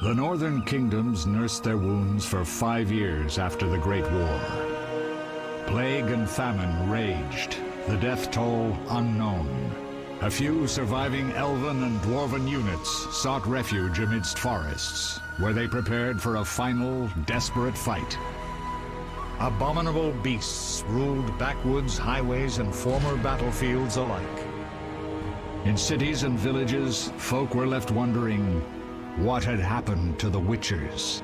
The northern kingdoms nursed their wounds for 5 years after the Great War. Plague and famine raged, the death toll unknown. A few surviving elven and dwarven units sought refuge amidst forests, where they prepared for a final, desperate fight. Abominable beasts ruled backwoods, highways, and former battlefields alike. In cities and villages, folk were left wondering what had happened to the Witchers.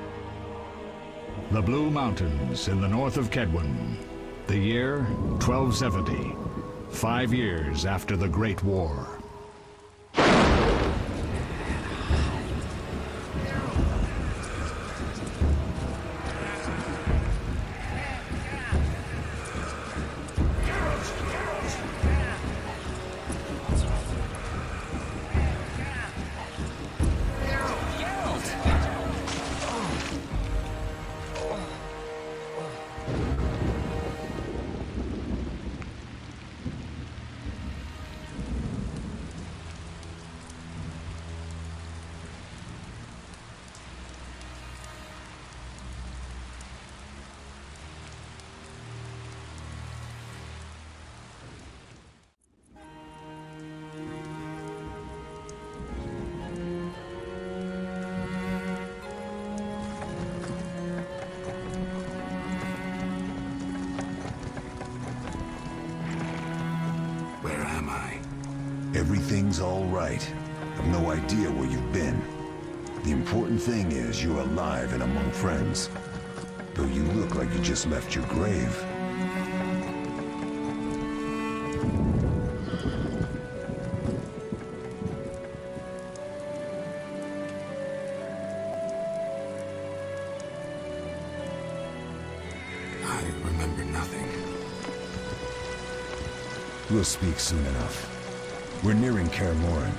The Blue Mountains in the north of Kedwen. The year 1270, 5 years after the Great War. Everything's all right. I've no idea where you've been. The important thing is you're alive and among friends. Though you look like you just left your grave. I remember nothing. We'll speak soon enough. We're nearing Kaer Morhen.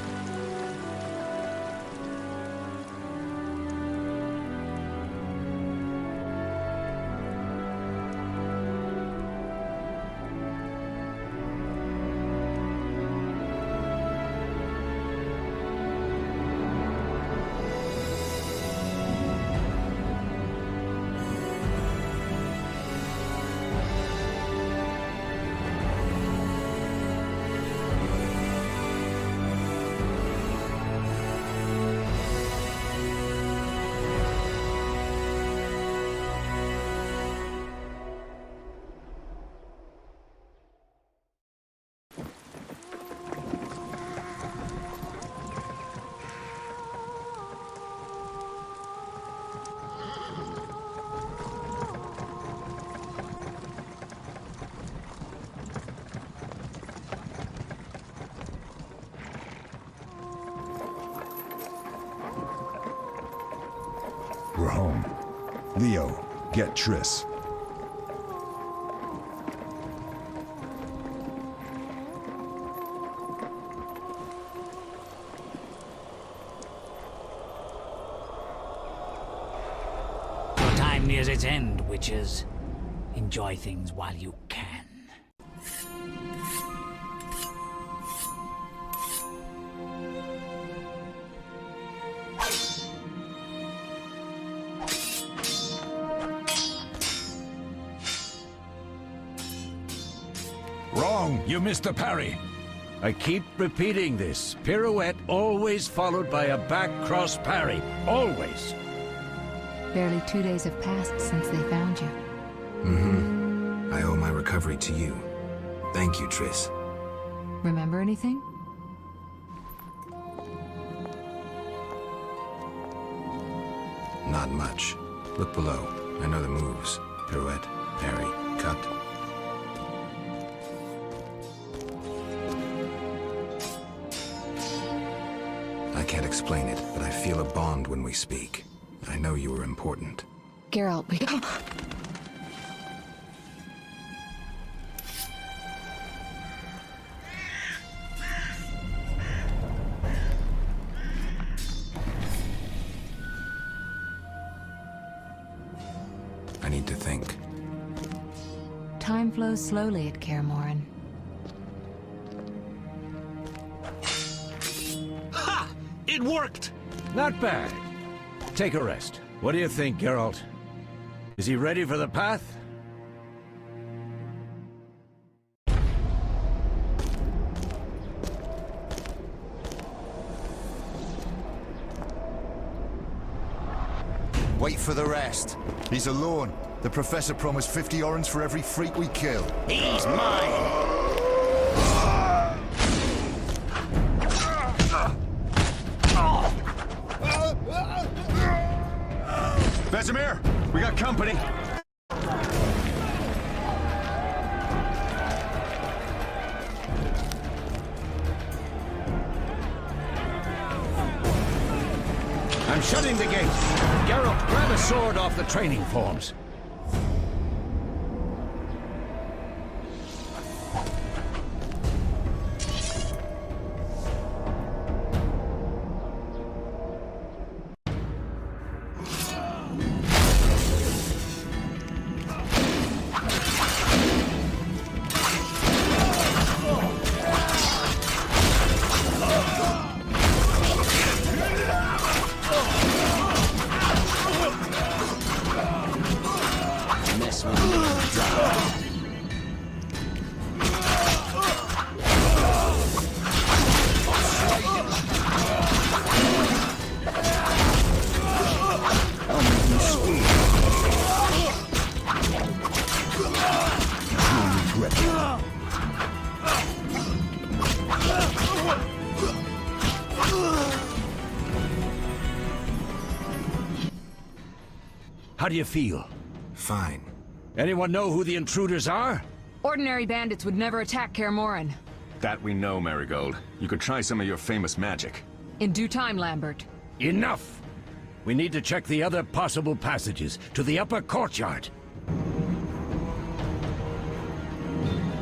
We're home. Leo, get Triss. Your time nears its end, witches. Enjoy things while you can. Wrong! You missed the parry! I keep repeating this. Pirouette always followed by a back cross parry. Always! Barely 2 days have passed since they found you. Mm-hmm. I owe my recovery to you. Thank you, Triss. Remember anything? Not much. Look below. I know the moves. Pirouette, parry, cut. I can't explain it, but I feel a bond when we speak. I know you were important. Geralt, we... I need to think. Time flows slowly at Kaer Morhen. Ha! It worked! Not bad. take a rest. What do you think, Geralt? Is he ready for the path? Wait for the rest. He's alone. The Professor promised 50 orange for every freak we kill. He's mine! Vesemir, we got company. I'm shutting the gate. Geralt, grab a sword off the training forms. How do you feel? Fine. Anyone know who the intruders are? Ordinary bandits would never attack Kaer Morhen. That we know, Marigold. You could try some of your famous magic. In due time, Lambert. Enough! We need to check the other possible passages to the upper courtyard.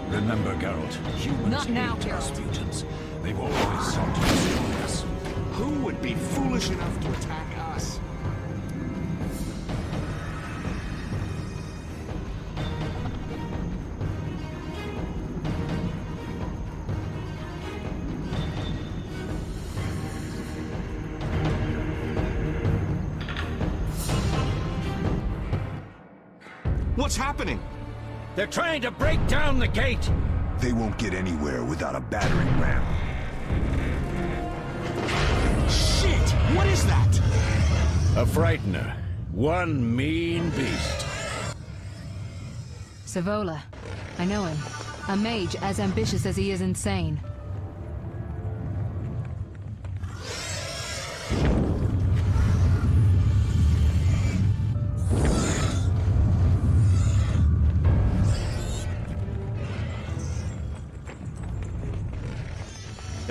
Remember, Geralt, humans Not now, hate us Geralt. mutants. They've always sought to destroy us. Who would be foolish enough to attack us? What's happening? They're trying to break down the gate! They won't get anywhere without a battering ram. Shit! What is that? A frightener. One mean beast. Savola. I know him. A mage as ambitious as he is insane.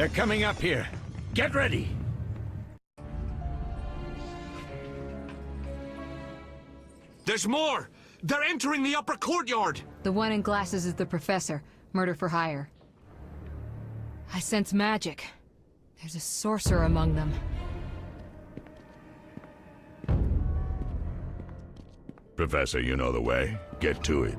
They're coming up here. Get ready! There's more! They're entering the upper courtyard! The one in glasses is the Professor. Murder for hire. I sense magic. There's a sorcerer among them. Professor, you know the way. Get to it.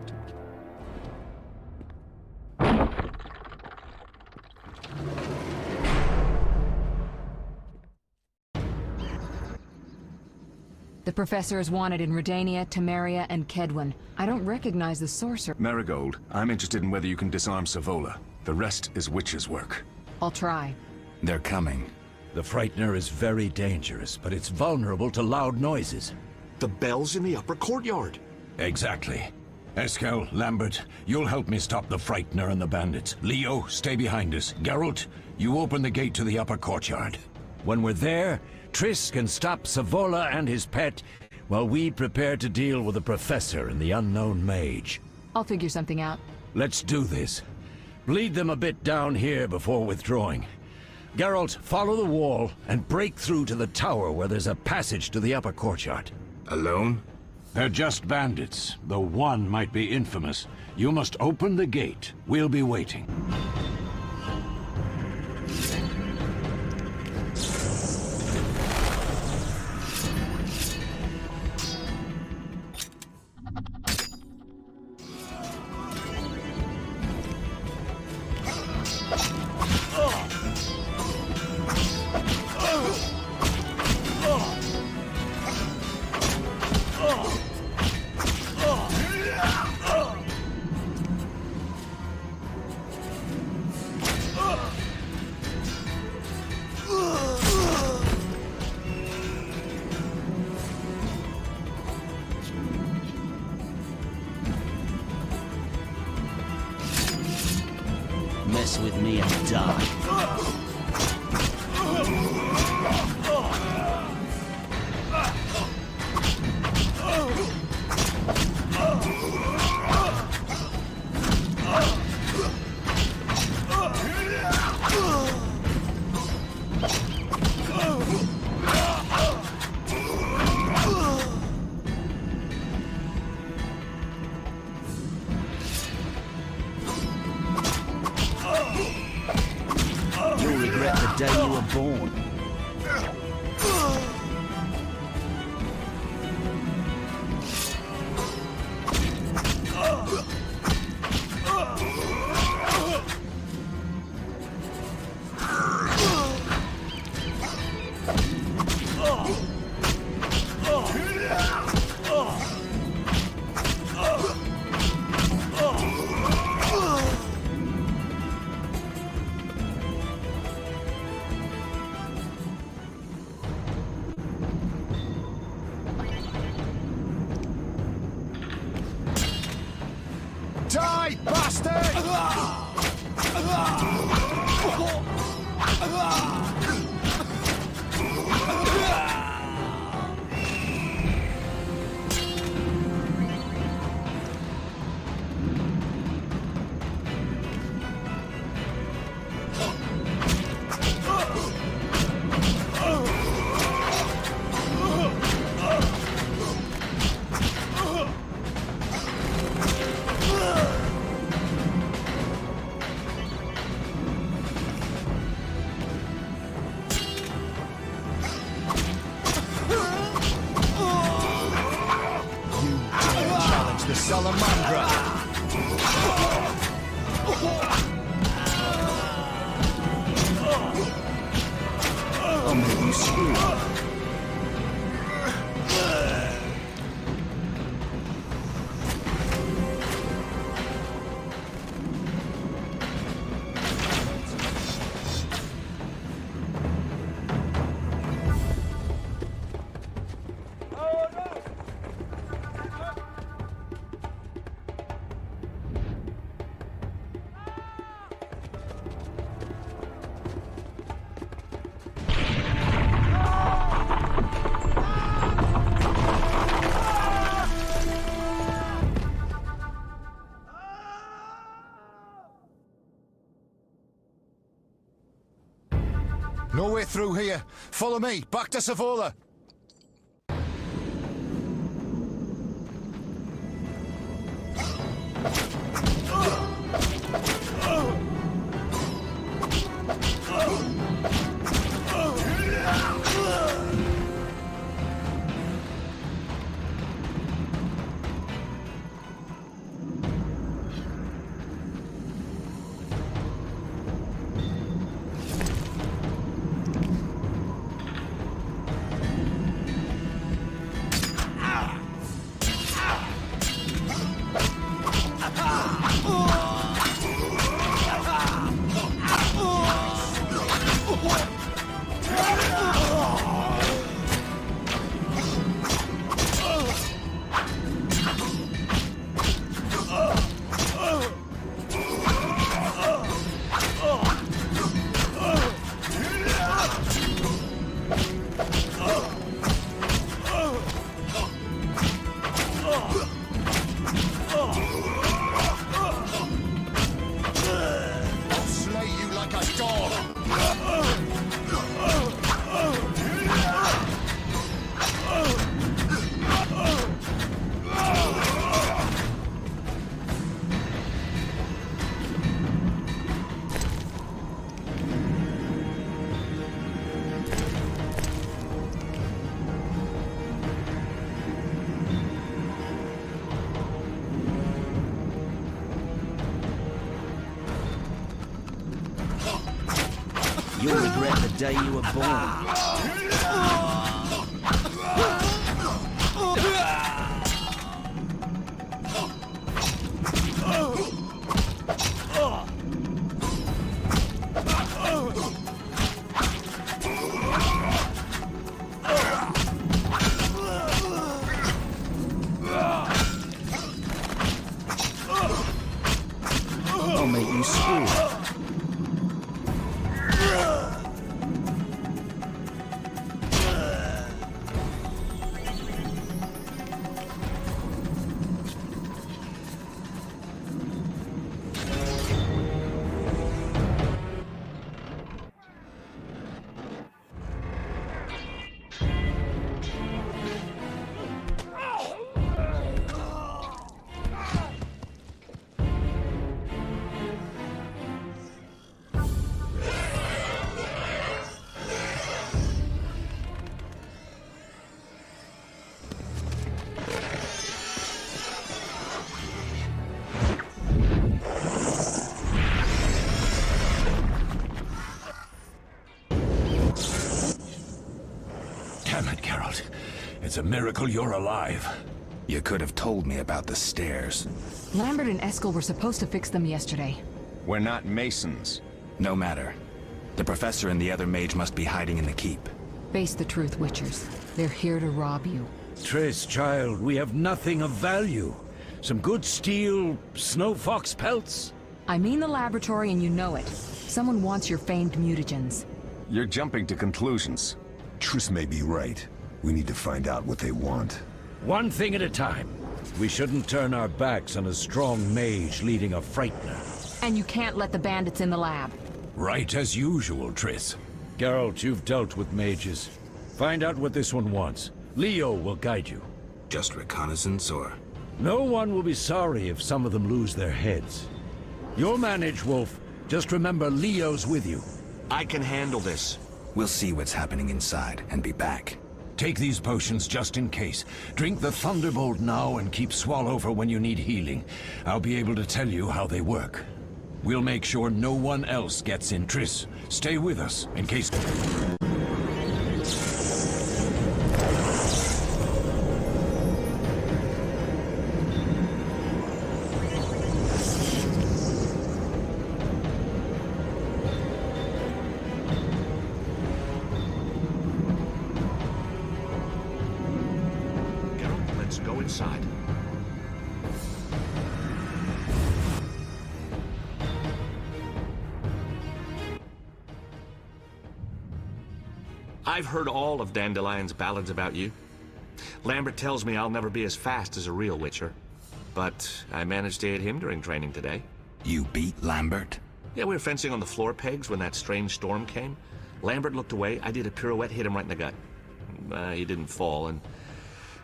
The Professor is wanted in Redania, Temeria, and Kedwen. I don't recognize the sorcerer. Marigold, I'm interested in whether you can disarm Savola. The rest is witch's work. I'll try. They're coming. The frightener is very dangerous, but it's vulnerable to loud noises. The bell's in the upper courtyard. Exactly. Eskel, Lambert, you'll help me stop the frightener and the bandits. Leo, stay behind us. Geralt, you open the gate to the upper courtyard. When we're there, Triss can stop Savola and his pet, while we prepare to deal with the Professor and the unknown mage. I'll figure something out. Let's do this. Bleed them a bit down here before withdrawing. Geralt, follow the wall and break through to the tower where there's a passage to the upper courtyard. Alone? They're just bandits, though one might be infamous. You must open the gate. We'll be waiting. Mess with me and die. You'll regret the day you were born. Die, bastard! The Salamandra! I'll make you scream. No way through here. Follow me, back to Savola. You'll regret the day you were born. Geralt. It's a miracle you're alive. You could have told me about the stairs. Lambert and Eskel were supposed to fix them yesterday. We're not masons. No matter. The professor and the other mage must be hiding in the keep. Face the truth, Witchers. They're here to rob you. Triss, child, we have nothing of value. Some good steel snow fox pelts? I mean the laboratory and you know it. Someone wants your famed mutagens. You're jumping to conclusions. Triss may be right. We need to find out what they want. One thing at a time. We shouldn't turn our backs on a strong mage leading a frightener. And you can't let the bandits in the lab. Right as usual, Triss. Geralt, you've dealt with mages. Find out what this one wants. Leo will guide you. Just reconnaissance, or...? No one will be sorry if some of them lose their heads. You'll manage, Wolf. Just remember Leo's with you. I can handle this. We'll see what's happening inside and be back. Take these potions just in case. Drink the Thunderbolt now and keep Swallow for when you need healing. I'll be able to tell you how they work. We'll make sure no one else gets in. Triss, stay with us in case... Let's go inside. I've heard all of Dandelion's ballads about you. Lambert tells me I'll never be as fast as a real Witcher. But I managed to hit him during training today. You beat Lambert? Yeah, we were fencing on the floor pegs when that strange storm came. Lambert looked away, I did a pirouette, hit him right in the gut. He didn't fall, and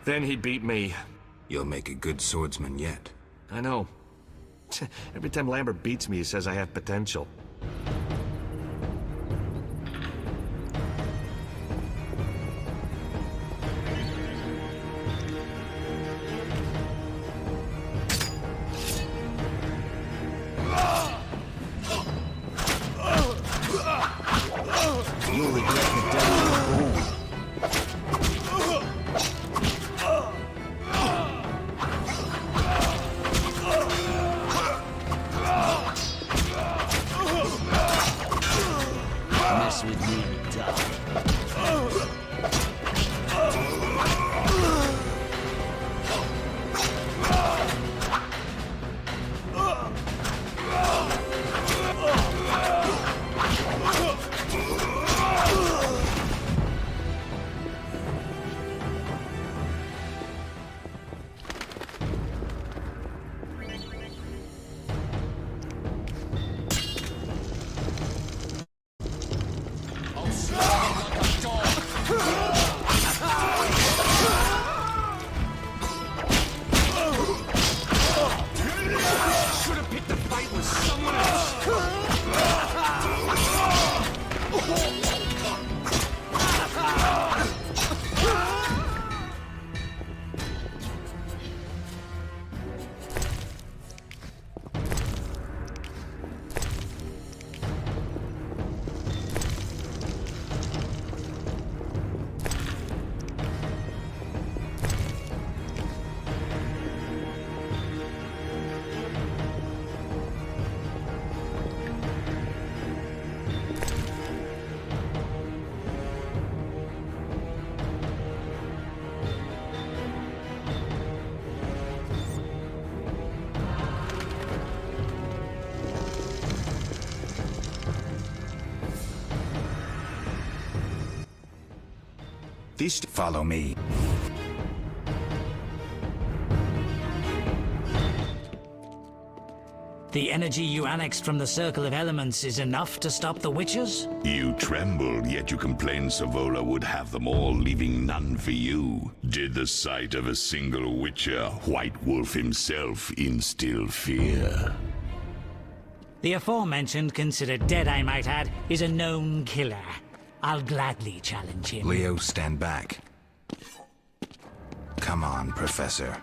then he beat me. You'll make a good swordsman yet. I know. Every time Lambert beats me, he says I have potential. You'll regret the day you were born. Mess with me and die. Follow me. The energy you annexed from the Circle of Elements is enough to stop the Witchers? You trembled, yet you complained Savola would have them all, leaving none for you. Did the sight of a single Witcher, White Wolf himself, instill fear? The aforementioned, considered dead I might add, is a known killer. I'll gladly challenge him. Leo, stand back. Come on, Professor.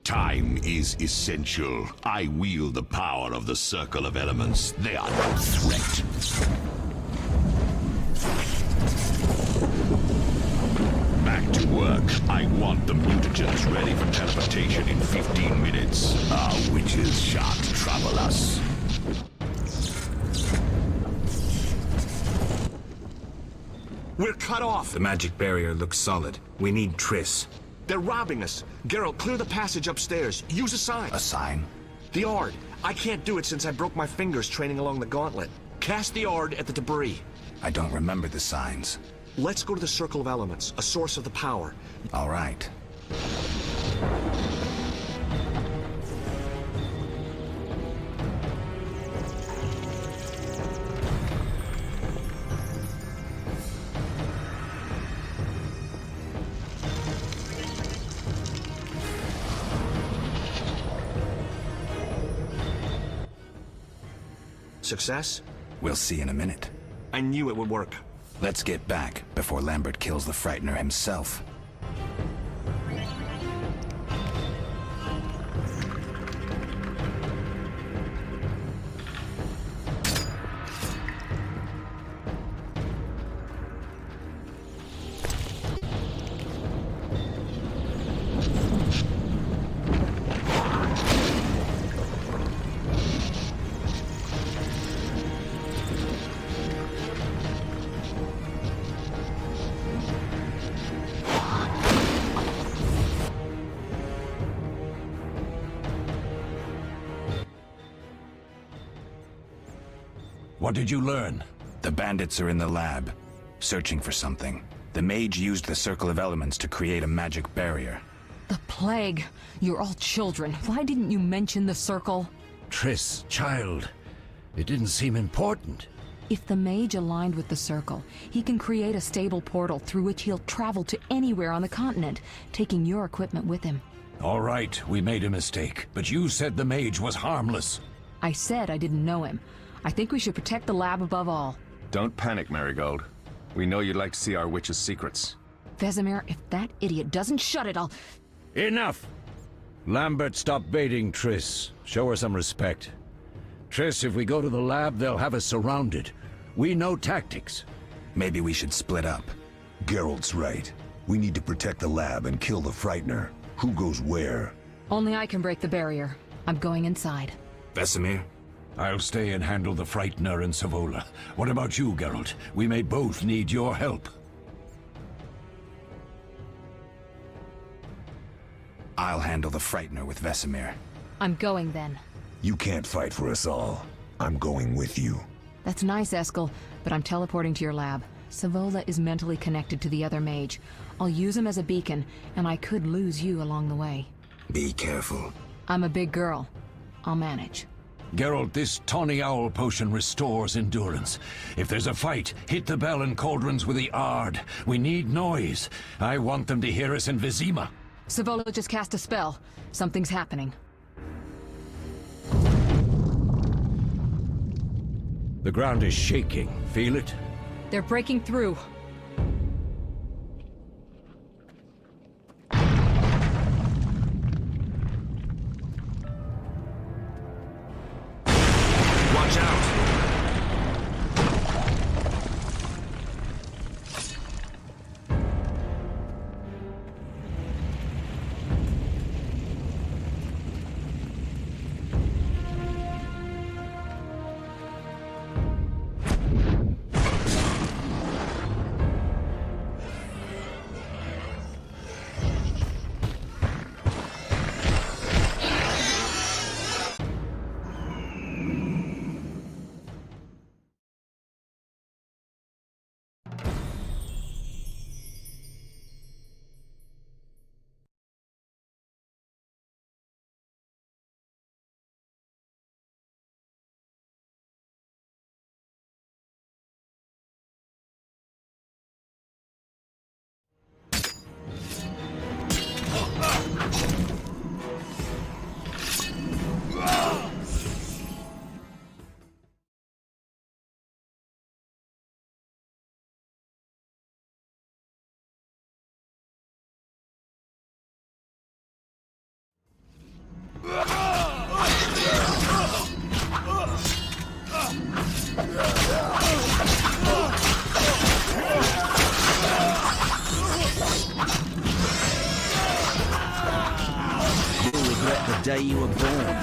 Time is essential. I wield the power of the Circle of Elements. They are no threat. Get to work. I want the mutagens ready for teleportation in 15 minutes. Our witches shan't trouble us. We're cut off. The magic barrier looks solid. We need Triss. They're robbing us. Geralt, clear the passage upstairs. Use a sign. A sign? The Ard. I can't do it since I broke my fingers training along the gauntlet. Cast the Ard at the debris. I don't remember the signs. Let's go to the Circle of Elements, a source of the power. All right. Success? We'll see in a minute. I knew it would work. Let's get back before Lambert kills the Frightener himself. What did you learn? The bandits are in the lab, searching for something. The mage used the Circle of Elements to create a magic barrier. The plague. You're all children. Why didn't you mention the circle? Triss, child. It didn't seem important. If the mage aligned with the circle, he can create a stable portal through which he'll travel to anywhere on the continent, taking your equipment with him. All right, we made a mistake, but you said the mage was harmless. I said I didn't know him. I think we should protect the lab above all. Don't panic, Marigold. We know you'd like to see our witch's secrets. Vesemir, if that idiot doesn't shut it, I'll... Enough! Lambert, stop baiting Triss. Show her some respect. Triss, if we go to the lab, they'll have us surrounded. We know tactics. Maybe we should split up. Geralt's right. We need to protect the lab and kill the Frightener. Who goes where? Only I can break the barrier. I'm going inside. Vesemir? I'll stay and handle the Frightener and Savola. What about you, Geralt? We may both need your help. I'll handle the Frightener with Vesemir. I'm going then. You can't fight for us all. I'm going with you. That's nice, Eskel, but I'm teleporting to your lab. Savola is mentally connected to the other mage. I'll use him as a beacon, and I could lose you along the way. Be careful. I'm a big girl. I'll manage. Geralt, this tawny owl potion restores endurance. If there's a fight, hit the bell and cauldrons with the Ard. We need noise. I want them to hear us in Vizima. Savola just cast a spell. Something's happening. The ground is shaking. Feel it? They're breaking through. Watch out! day you were born.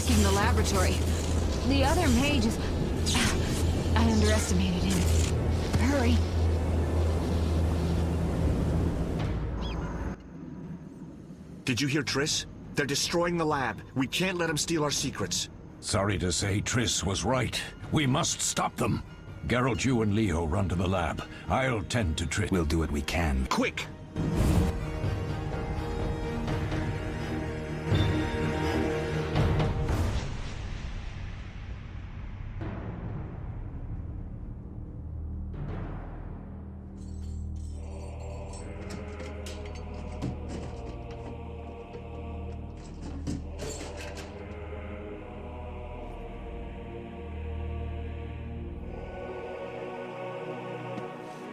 The laboratory. The other mage is... I underestimated him. Hurry. Did you hear Triss? They're destroying the lab. We can't let them steal our secrets. Sorry to say, Triss was right. We must stop them. Geralt, you and Leo run to the lab. I'll tend to Triss. We'll do what we can. Quick!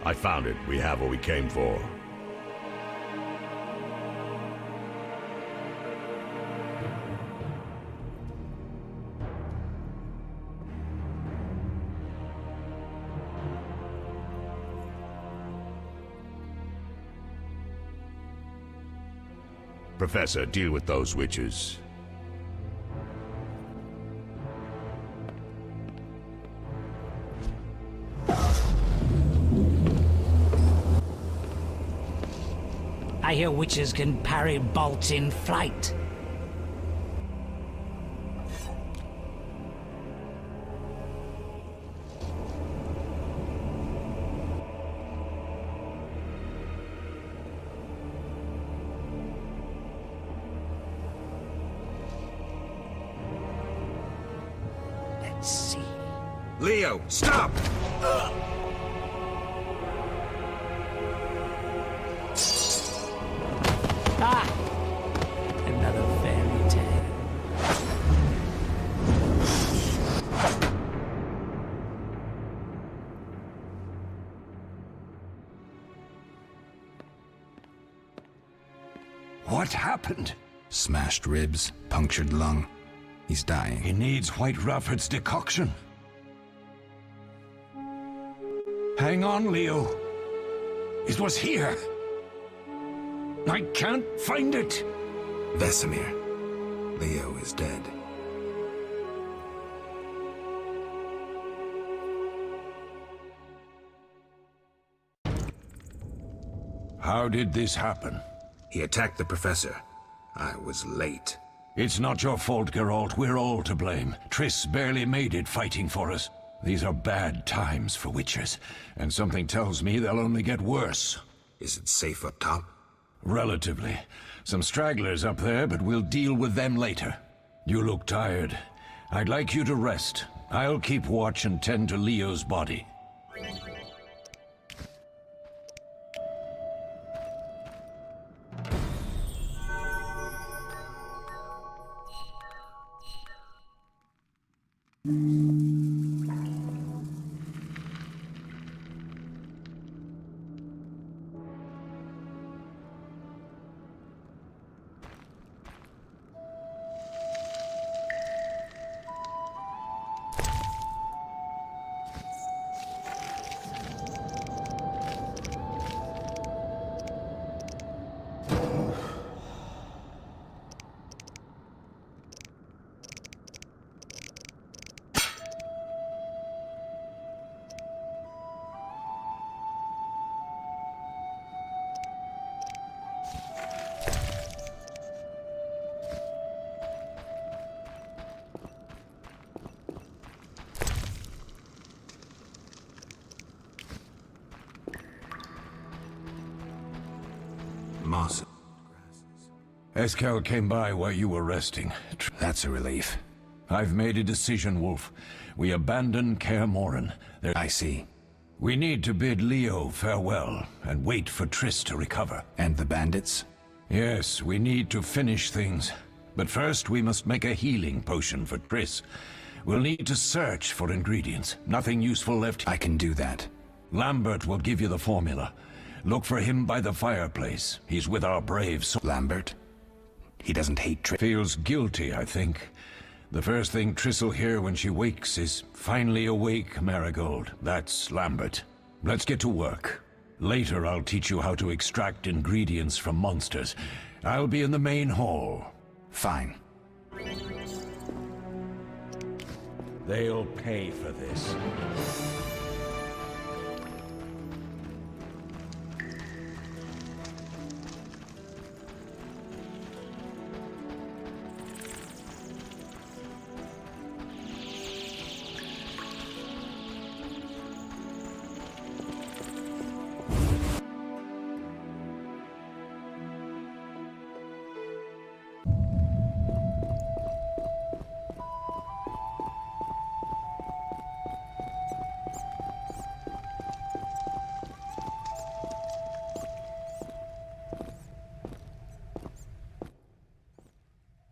I found it. We have what we came for. Professor, deal with those witches. I hear witches can parry bolts in flight. Let's see. Leo, stop! What happened? Smashed ribs, punctured lung. He's dying. He needs White Rafford's decoction. Hang on, Leo. It was here. I can't find it. Vesemir. Leo is dead. How did this happen? He attacked the professor. I was late. It's not your fault, Geralt. We're all to blame. Triss barely made it fighting for us. These are bad times for witchers, and something tells me they'll only get worse. Is it safe up top? Relatively. Some stragglers up there, but we'll deal with them later. You look tired. I'd like you to rest. I'll keep watch and tend to Leo's body. Moss. Eskel came by while you were resting. That's a relief. I've made a decision, Wolf. We abandon Kaer Morhen. I see. We need to bid Leo farewell and wait for Triss to recover. And the bandits? Yes, we need to finish things. But first we must make a healing potion for Triss. We'll need to search for ingredients. Nothing useful left. I can do that. Lambert will give you the formula. Look for him by the fireplace. He's with our braves. Lambert? He doesn't hate Triss. Feels guilty, I think. The first thing Triss will hear when she wakes is, "Finally awake, Marigold." That's Lambert. Let's get to work. Later I'll teach you how to extract ingredients from monsters. I'll be in the main hall. Fine. They'll pay for this.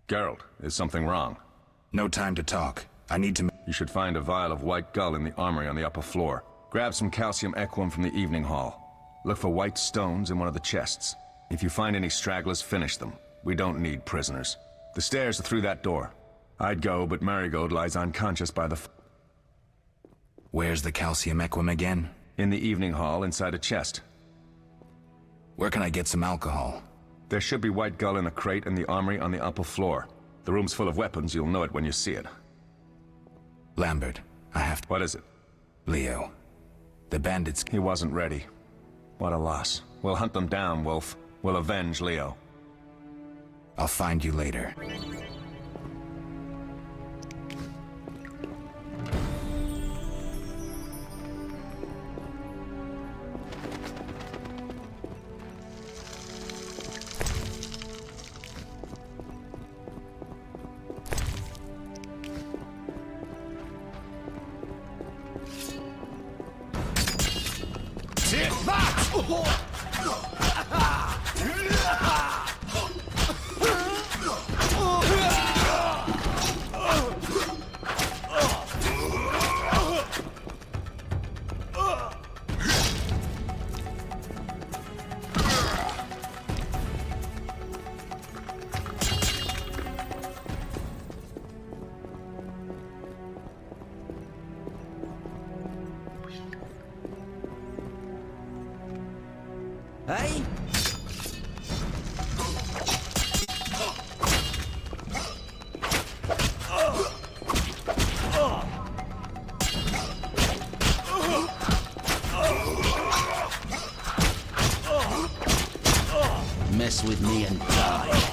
Geralt, is something wrong? No time to talk. I need to... You should find a vial of white gull in the armory on the upper floor. Grab some calcium equum from the evening hall. Look for white stones in one of the chests. If you find any stragglers, finish them. We don't need prisoners. The stairs are through that door. I'd go, but Marigold lies unconscious by the... Where's the calcium equum again? In the evening hall, inside a chest. Where can I get some alcohol? There should be white gull in a crate in the armory on the upper floor. The room's full of weapons, you'll know it when you see it. Lambert, I have to... What is it? Leo. The bandits... He wasn't ready. What a loss. We'll hunt them down, Wolf. We'll avenge Leo. I'll find you later. Eh? Mess with me and die.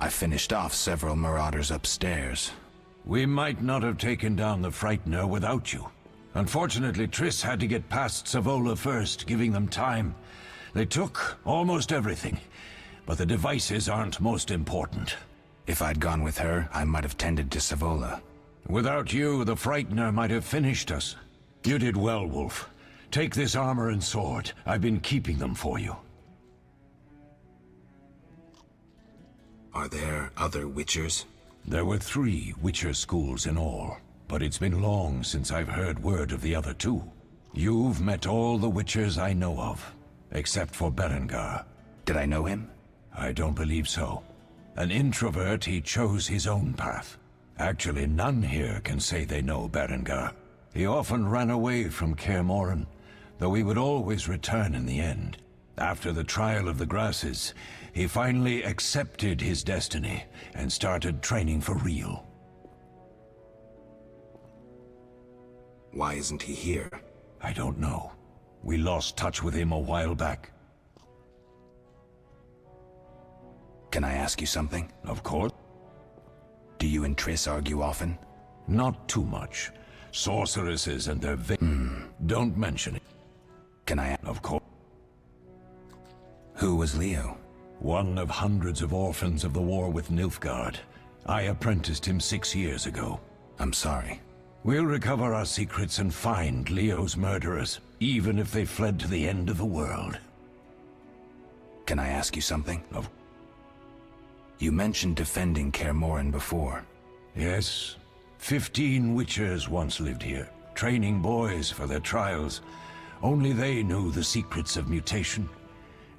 I finished off several marauders upstairs. We might not have taken down the Frightener without you. Unfortunately, Triss had to get past Savola first, giving them time. They took almost everything, but the devices aren't most important. If I'd gone with her, I might have tended to Savola. Without you, the Frightener might have finished us. You did well, Wolf. Take this armor and sword. I've been keeping them for you. Are there other Witchers? There were 3 Witcher schools in all, but it's been long since I've heard word of the other 2. You've met all the Witchers I know of, except for Berengar. Did I know him? I don't believe so. An introvert, he chose his own path. Actually, none here can say they know Berengar. He often ran away from Kaer Morhen, though he would always return in the end. After the trial of the grasses, he finally accepted his destiny and started training for real. Why isn't he here? I don't know. We lost touch with him a while back. Can I ask you something? Of course. Do you and Triss argue often? Not too much. Sorceresses and their Don't mention it. Can I? Of course. Who was Leo? One of hundreds of orphans of the war with Nilfgaard. I apprenticed him 6 years ago. I'm sorry. We'll recover our secrets and find Leo's murderers, even if they fled to the end of the world. Can I ask you something? You mentioned defending Kaer Morhen before. Yes. 15 Witchers once lived here, training boys for their trials. Only they knew the secrets of mutation.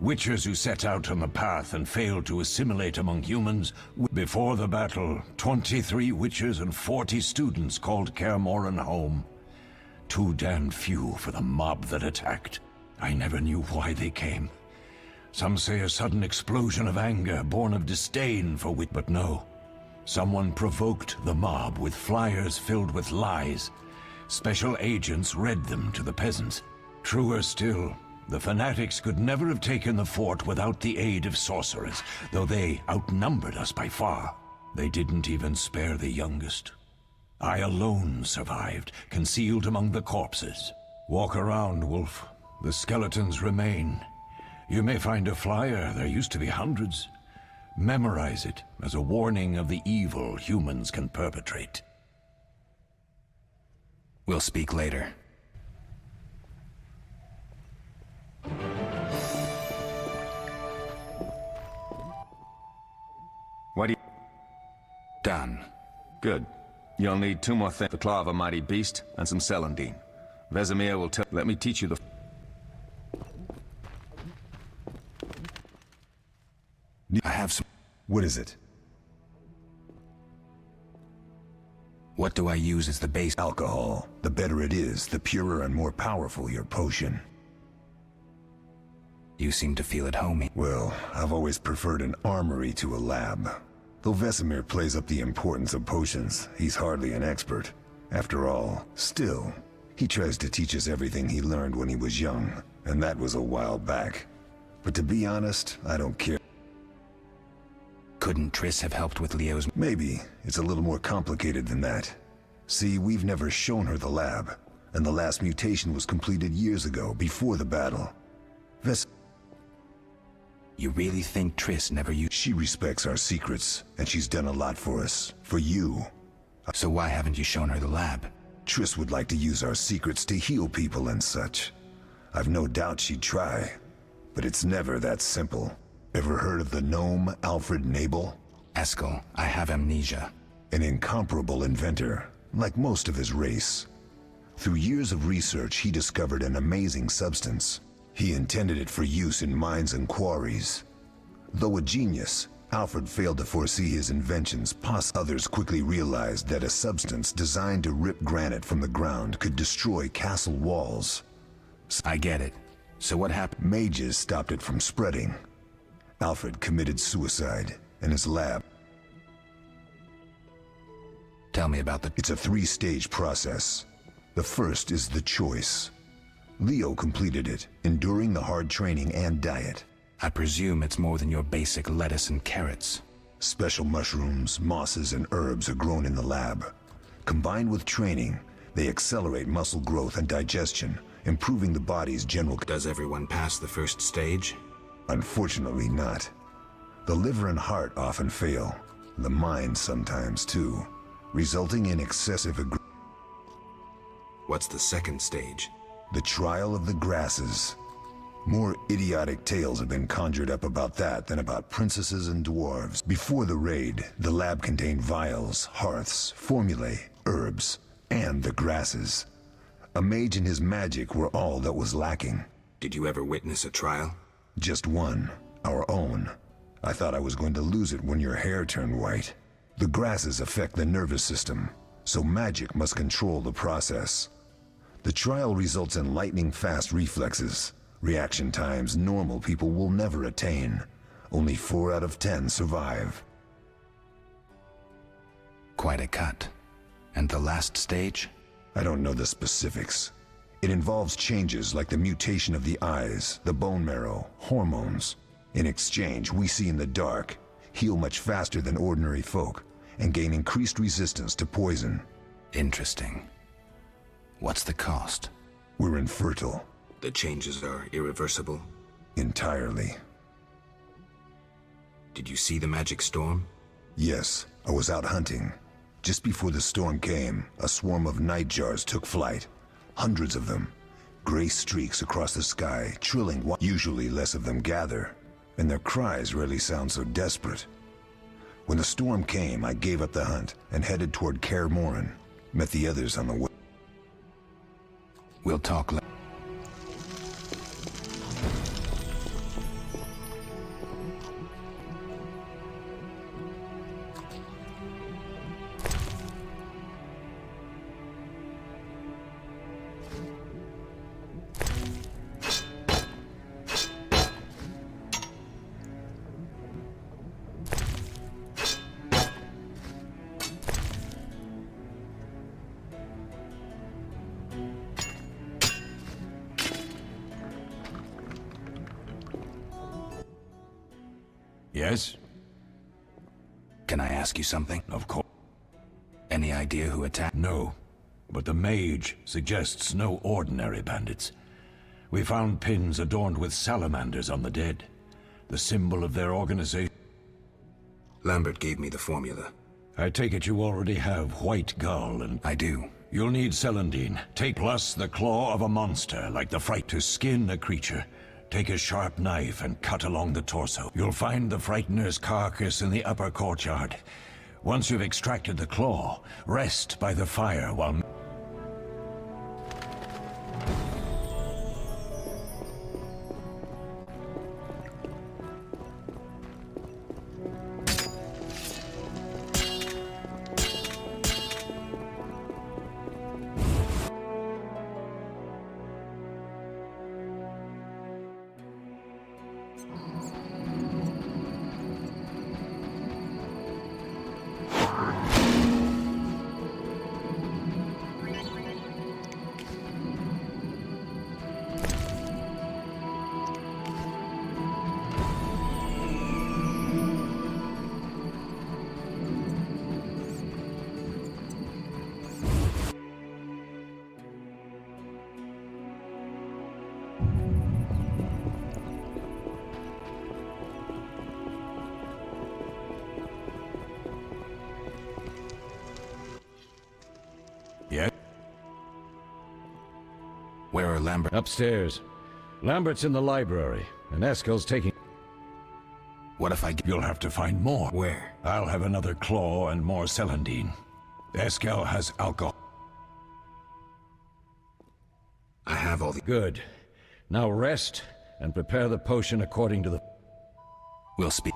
Witchers who set out on the path and failed to assimilate among humans. Before the battle, 23 Witchers and 40 students called Kaer Morhen home. Too damn few for the mob that attacked. I never knew why they came. Some say a sudden explosion of anger born of disdain for wit, but no. Someone provoked the mob with flyers filled with lies. Special agents read them to the peasants. Truer still, the fanatics could never have taken the fort without the aid of sorcerers, though they outnumbered us by far. They didn't even spare the youngest. I alone survived, concealed among the corpses. Walk around, Wolf. The skeletons remain. You may find a flyer, there used to be hundreds. Memorize it as a warning of the evil humans can perpetrate. We'll speak later. What do you... Done. Good. You'll need 2 more things. The claw of a mighty beast and some celandine. Vesemir will tell... Let me teach you the... I have some... What is it? What do I use as the base? Alcohol. The better it is, the purer and more powerful your potion. You seem to feel at home. Well, I've always preferred an armory to a lab. Though Vesemir plays up the importance of potions, he's hardly an expert. After all, still, he tries to teach us everything he learned when he was young, and that was a while back. But to be honest, I don't care. Couldn't Triss have helped with Leo's... Maybe. It's a little more complicated than that. See, we've never shown her the lab, and the last mutation was completed years ago, before the battle. You really think Triss never used... She respects our secrets, and she's done a lot for us. For you. So why haven't you shown her the lab? Triss would like to use our secrets to heal people and such. I've no doubt she'd try, but it's never that simple. Ever heard of the gnome Alfred Nabel? Eskel, I have amnesia. An incomparable inventor, like most of his race. Through years of research, he discovered an amazing substance. He intended it for use in mines and quarries. Though a genius, Alfred failed to foresee his inventions. Others quickly realized that a substance designed to rip granite from the ground could destroy castle walls. I get it. So what happened? Mages stopped it from spreading. Alfred committed suicide in his lab. Tell me about the... It's a 3-stage process. The first is the choice. Leo completed it, enduring the hard training and diet. I presume it's more than your basic lettuce and carrots. Special mushrooms, mosses, and herbs are grown in the lab. Combined with training, they accelerate muscle growth and digestion, improving the body's general... Does everyone pass the first stage? Unfortunately not. The liver and heart often fail. The mind sometimes too, resulting in excessive What's the second stage? The trial of the grasses. More idiotic tales have been conjured up about that than about princesses and dwarves. Before the raid, the lab contained vials, hearths, formulae, herbs, and the grasses. A mage and his magic were all that was lacking. Did you ever witness a trial? Just one, our own. I thought I was going to lose it when your hair turned white. The grasses affect the nervous system, so magic must control the process. The trial results in lightning-fast reflexes, reaction times normal people will never attain. Only 4 out of 10 survive. Quite a cut. And the last stage? I don't know the specifics. It involves changes like the mutation of the eyes, the bone marrow, hormones. In exchange, we see in the dark, heal much faster than ordinary folk, and gain increased resistance to poison. Interesting. What's the cost? We're infertile. The changes are irreversible? Entirely. Did you see the magic storm? Yes, I was out hunting. Just before the storm came, a swarm of nightjars took flight. Hundreds of them. Gray streaks across the sky, trilling. Usually less of them gather, and their cries rarely sound so desperate. When the storm came, I gave up the hunt and headed toward Kaer Morhen. Met the others on the way. We'll talk later. Yes? Can I ask you something? Of course. Any idea who attacked? No, but the mage suggests no ordinary bandits. We found pins adorned with salamanders on the dead, the symbol of their organization. Lambert gave me the formula. I take it you already have White Gull and... I do. You'll need celandine. Take plus the claw of a monster, like the fright to skin a creature. Take a sharp knife and cut along the torso. You'll find the Frightener's carcass in the upper courtyard. Once you've extracted the claw, rest by the fire while... Yeah? Where are Lambert? Upstairs. Lambert's in the library, and Eskel's taking... What if I... You'll have to find more. Where? I'll have another claw and more celandine. Eskel has alcohol. I have all the... Good. Now rest, and prepare the potion according to the... We'll speak.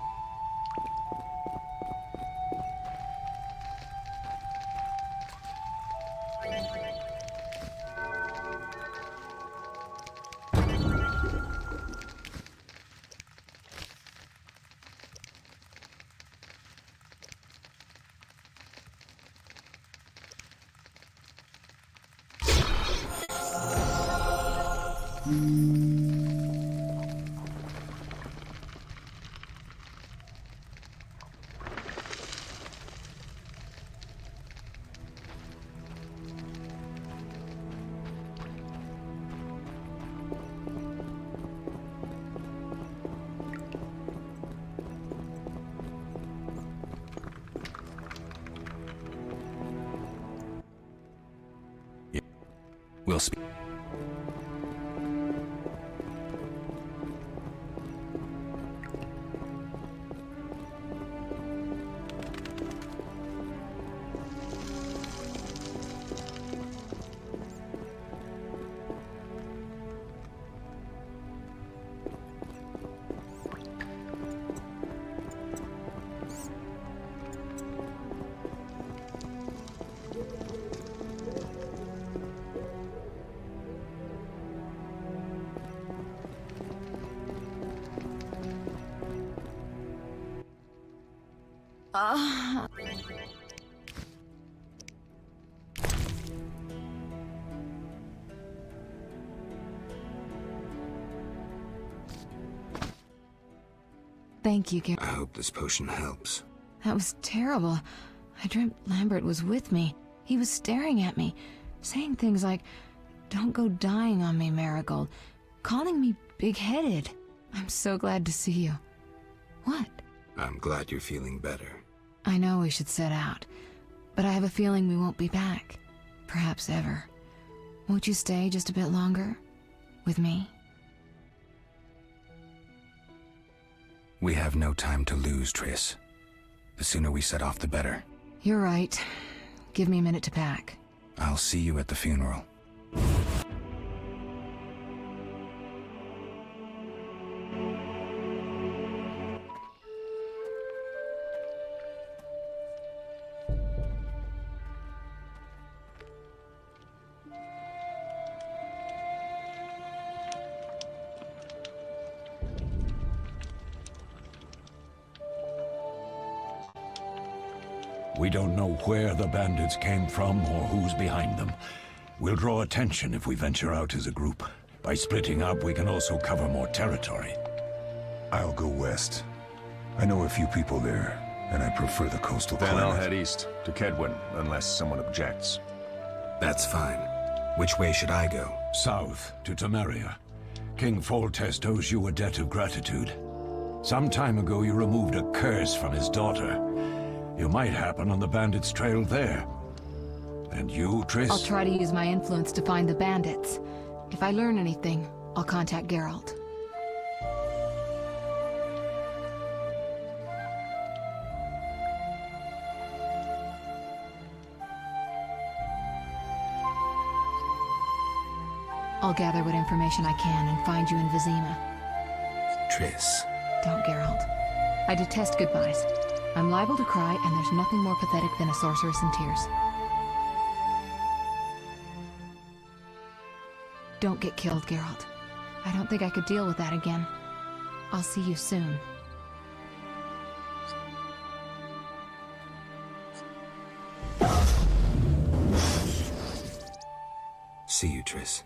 We'll speak. Thank you, Gary. I hope this potion helps. That was terrible. I dreamt Lambert was with me. He was staring at me, saying things like, "Don't go dying on me, Marigold," calling me big-headed. I'm so glad to see you. What? I'm glad you're feeling better. I know we should set out, but I have a feeling we won't be back. Perhaps ever. Won't you stay just a bit longer? With me? We have no time to lose, Triss. The sooner we set off, the better. You're right. Give me a minute to pack. I'll see you at the funeral. We don't know where the bandits came from or who's behind them. We'll draw attention if we venture out as a group. By splitting up, we can also cover more territory. I'll go west. I know a few people there, and I prefer the coastal Then climate. I'll head east, to Kedwin, unless someone objects. That's fine. Which way should I go? South, to Temeria. King Foltest owes you a debt of gratitude. Some time ago you removed a curse from his daughter. You might happen on the bandits' trail there. And you, Triss? I'll try to use my influence to find the bandits. If I learn anything, I'll contact Geralt. I'll gather what information I can and find you in Vizima. Triss. Don't, Geralt. I detest goodbyes. I'm liable to cry, and there's nothing more pathetic than a sorceress in tears. Don't get killed, Geralt. I don't think I could deal with that again. I'll see you soon. See you, Triss.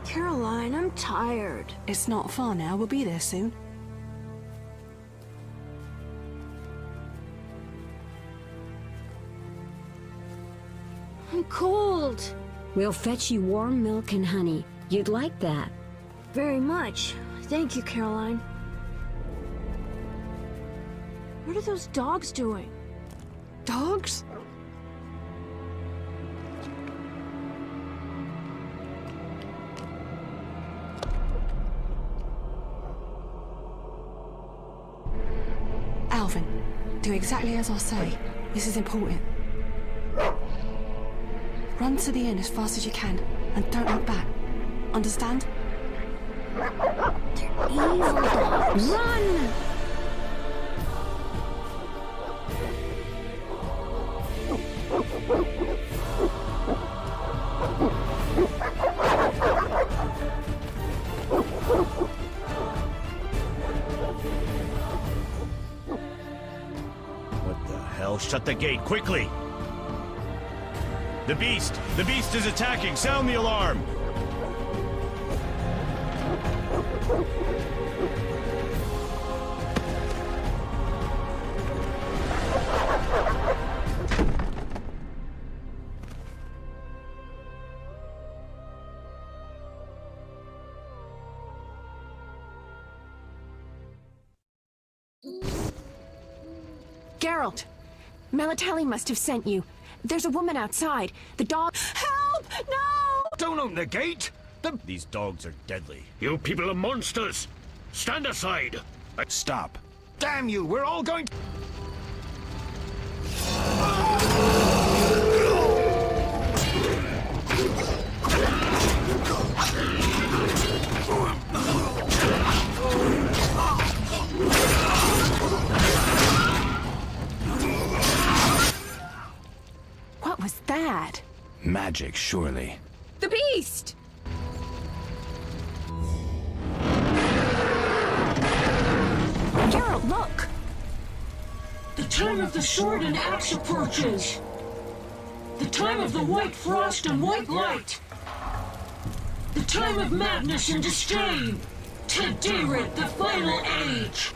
Caroline, I'm tired. It's not far now. We'll be there soon. I'm cold. We'll fetch you warm milk and honey. You'd like that. Very much. Thank you, Caroline. What are those dogs doing? Dogs? Alvin, do exactly as I say. This is important. Run to the inn as fast as you can, and don't look back. Understand? Evil dogs. Run! What the hell? Shut the gate, quickly! The beast! The beast is attacking! Sound the alarm! Geralt! Melatelli must have sent you. There's a woman outside. The dog— Help! No! Don't open the gate! These dogs are deadly. You people are monsters! Stand aside! Stop. Damn you! We're all going to— What was that? Magic, surely. The beast! Geralt, look! The time of the sword and axe approaches! The time of the white frost and white light! The time of madness and disdain! Tedirit, the final age!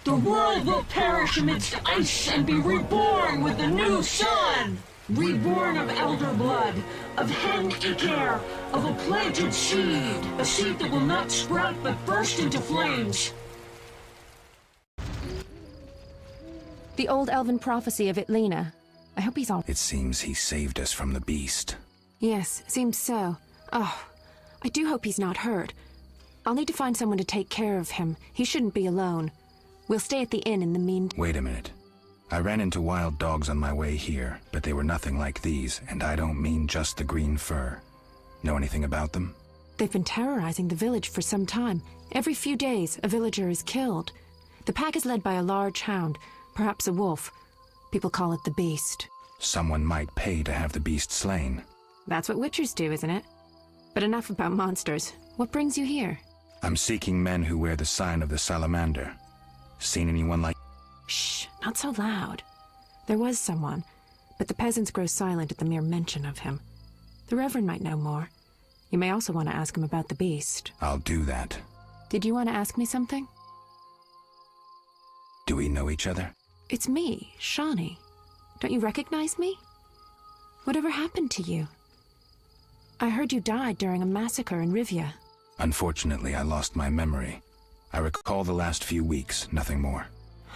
The world will perish amidst ice and be reborn with the new sun! Reborn of elder blood, of hen Icair, of a planted seed! A seed that will not sprout but burst into flames! The old elven prophecy of Itlena. I hope he's all— It seems he saved us from the beast. Yes, seems so. Oh, I do hope he's not hurt. I'll need to find someone to take care of him. He shouldn't be alone. We'll stay at the inn in the meantime. Wait a minute. I ran into wild dogs on my way here, but they were nothing like these, and I don't mean just the green fur. Know anything about them? They've been terrorizing the village for some time. Every few days, a villager is killed. The pack is led by a large hound, perhaps a wolf. People call it the beast. Someone might pay to have the beast slain. That's what witchers do, isn't it? But enough about monsters. What brings you here? I'm seeking men who wear the sign of the salamander. Seen anyone like— Shh, not so loud. There was someone, but the peasants grow silent at the mere mention of him. The Reverend might know more. You may also want to ask him about the beast. I'll do that. Did you want to ask me something? Do we know each other? It's me, Shawnee. Don't you recognize me? Whatever happened to you? I heard you died during a massacre in Rivia. Unfortunately, I lost my memory. I recall the last few weeks, nothing more.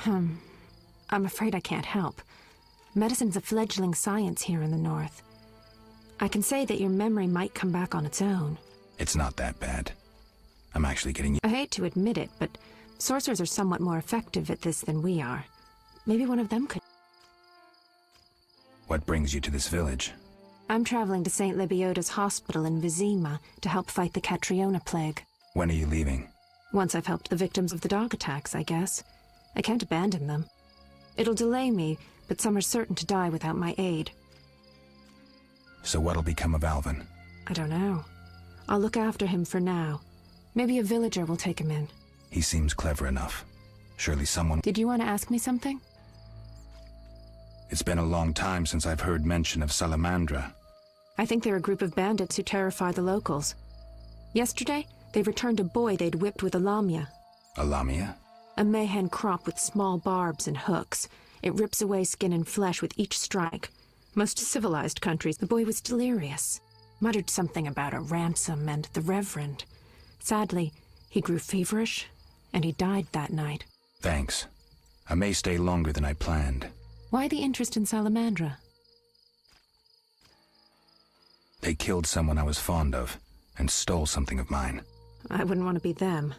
I'm afraid I can't help. Medicine's a fledgling science here in the north. I can say that your memory might come back on its own. It's not that bad. I'm actually getting— I hate to admit it, but sorcerers are somewhat more effective at this than we are. Maybe one of them could— What brings you to this village? I'm traveling to St. Lebioda's hospital in Vizima to help fight the Catriona plague. When are you leaving? Once I've helped the victims of the dog attacks, I guess. I can't abandon them. It'll delay me, but some are certain to die without my aid. So what'll become of Alvin? I don't know. I'll look after him for now. Maybe a villager will take him in. He seems clever enough. Surely someone— Did you want to ask me something? It's been a long time since I've heard mention of Salamandra. I think they're a group of bandits who terrify the locals. Yesterday, they returned a boy they'd whipped with a lamia. A lamia? A mayhen crop with small barbs and hooks. It rips away skin and flesh with each strike. Most civilized countries, the boy was delirious. Muttered something about a ransom and the Reverend. Sadly, he grew feverish, and he died that night. Thanks. I may stay longer than I planned. Why the interest in Salamandra? They killed someone I was fond of, and stole something of mine. I wouldn't want to be them.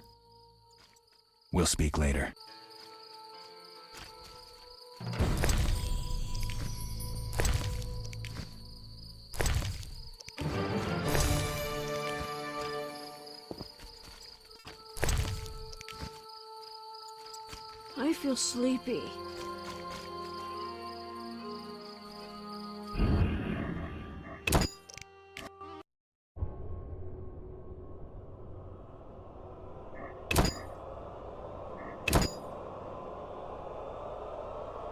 We'll speak later. feel sleepy.